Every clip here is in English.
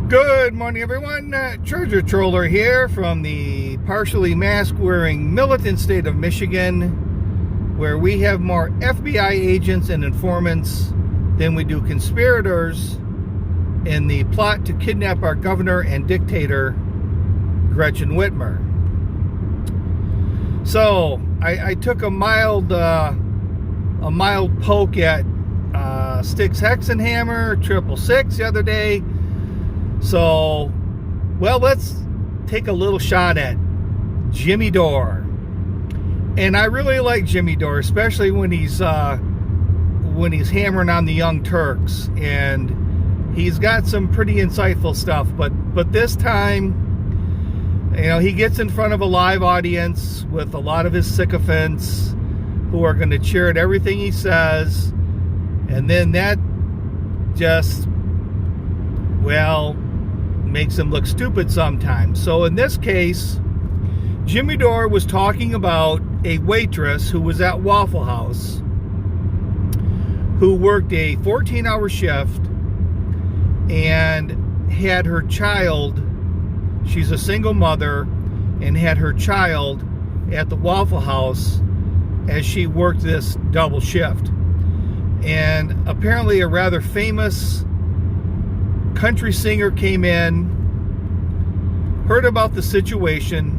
Good morning, everyone. Treasure Troller here from the partially mask-wearing militant state of Michigan, where we have more FBI agents and informants than we do conspirators in the plot to kidnap our governor and dictator, Gretchen Whitmer. So, I took a mild poke at Styx Hexenhammer 666 the other day. So, well, let's take a little shot at Jimmy Dore. And I really like Jimmy Dore, especially when he's hammering on the Young Turks. And he's got some pretty insightful stuff. But this time, you know, he gets in front of a live audience with a lot of his sycophants who are going to cheer at everything he says. And then that just, well, makes him look stupid sometimes. So in this case, Jimmy Dore was talking about a waitress who was at Waffle House who worked a 14-hour shift and had her child, she's a single mother, and had her child at the Waffle House as she worked this double shift. And apparently a rather famous country singer came in, heard about the situation,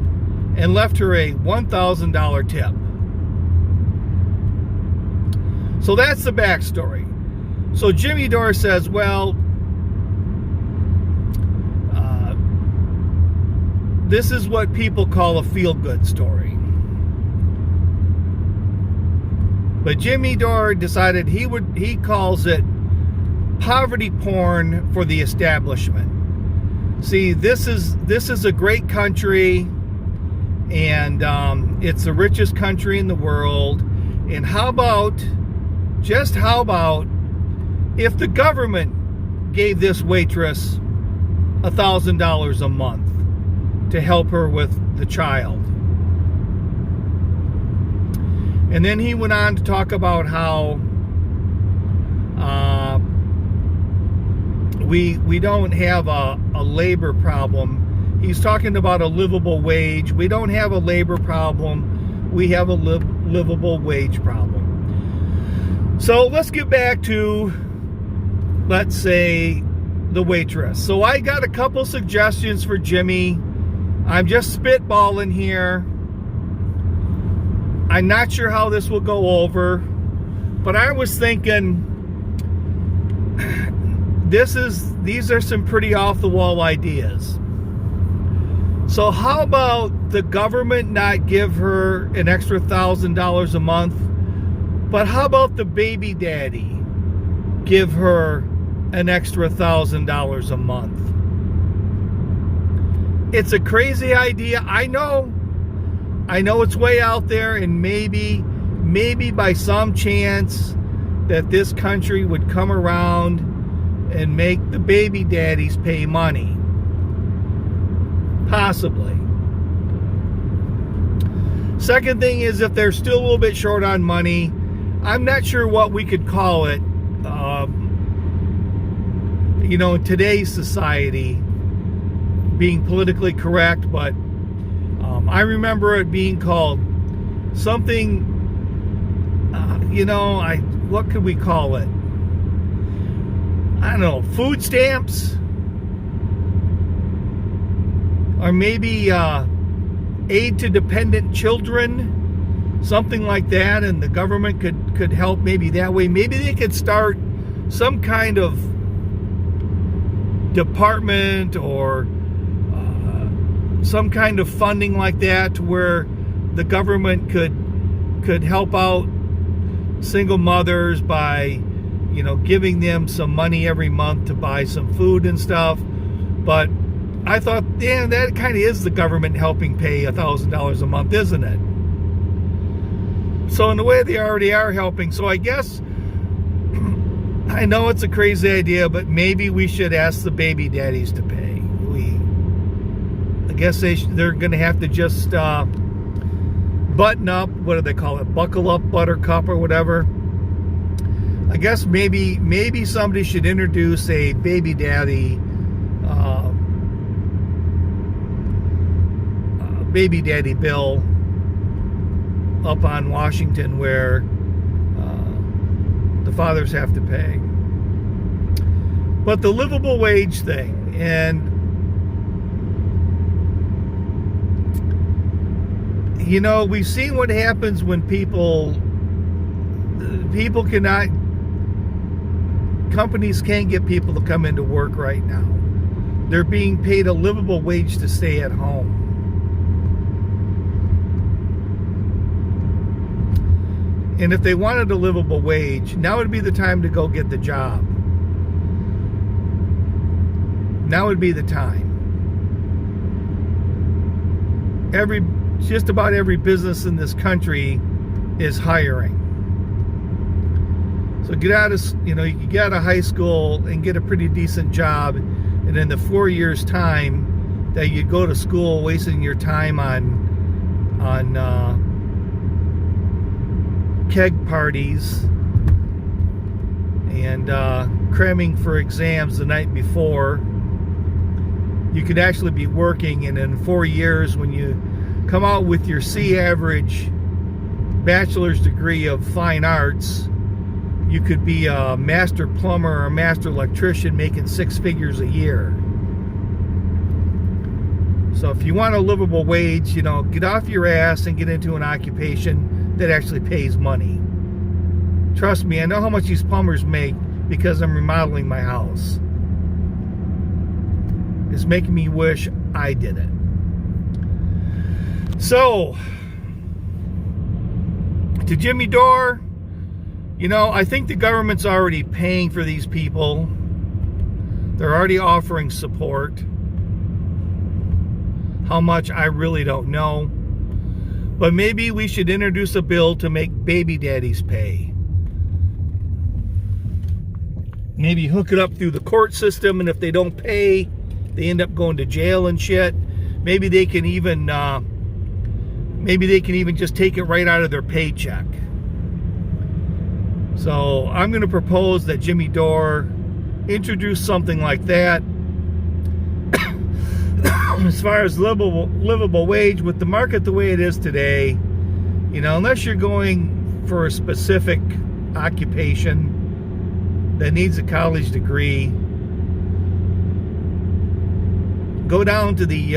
and left her a $1,000 tip. So that's the backstory. So Jimmy Dore says, well, this is what people call a feel-good story. But Jimmy Dore decided he calls it poverty porn for the establishment. See, this is a great country, and it's the richest country in the world. And how about if the government gave this waitress $1,000 a month to help her with the child? And then he went on to talk about how we don't have a labor problem. He's talking about a livable wage. We don't have a labor problem. We have a livable wage problem. So let's get back to, let's say, the waitress. So I got a couple suggestions for Jimmy. I'm just spitballing here. I'm not sure how this will go over, but I was thinking these are some pretty off-the-wall ideas. So how about the government not give her an extra $1,000 a month, but how about the baby daddy give her an extra $1,000 a month? It's a crazy idea. I know it's way out there, and maybe by some chance that this country would come around and make the baby daddies pay money. Possibly. Second thing is, if they're still a little bit short on money, I'm not sure what we could call it. In today's society, being politically correct, but I remember it being called something, what could we call it? I don't know, food stamps? Or maybe aid to dependent children, something like that, and the government could help maybe that way. Maybe they could start some kind of department or some kind of funding like that, to where the government could help out single mothers by giving them some money every month to buy some food and stuff. But I thought, yeah, that kind of is the government helping pay $1,000 a month, isn't it? So in a way, they already are helping. So I guess, I know it's a crazy idea, but maybe we should ask the baby daddies to pay. I guess they're going to have to just button up. What do they call it? Buckle up, buttercup, or whatever. I guess maybe somebody should introduce a baby daddy baby daddy bill up on Washington where the fathers have to pay. But the livable wage thing, and you know, we've seen what happens when companies can't get people to come into work right now. They're being paid a livable wage to stay at home. And if they wanted a livable wage, now would be the time to go get the job. Now would be the time. Just about every business in this country is hiring. So you can get out of high school and get a pretty decent job, and in the 4 years' time that you go to school, wasting your time on keg parties and cramming for exams the night before, you could actually be working, and in 4 years, when you come out with your C average bachelor's degree of fine arts, you could be a master plumber or a master electrician making 6 figures a year. So if you want a livable wage, get off your ass and get into an occupation that actually pays money. Trust me, I know how much these plumbers make because I'm remodeling my house. It's making me wish I did it. So, to Jimmy Dore, I think the government's already paying for these people. They're already offering support. How much, I really don't know. But maybe we should introduce a bill to make baby daddies pay. Maybe hook it up through the court system, and if they don't pay, they end up going to jail and shit. Maybe they can even just take it right out of their paycheck. So I'm going to propose that Jimmy Dore introduce something like that. As far as livable wage, with the market the way it is today, unless you're going for a specific occupation that needs a college degree, go down to the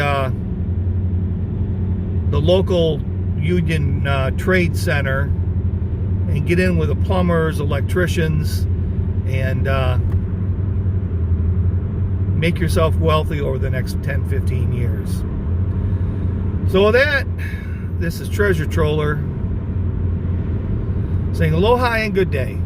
local union trade center and get in with the plumbers, electricians, and make yourself wealthy over the next 10, 15 years. So with that, this is Treasure Troller saying aloha and good day.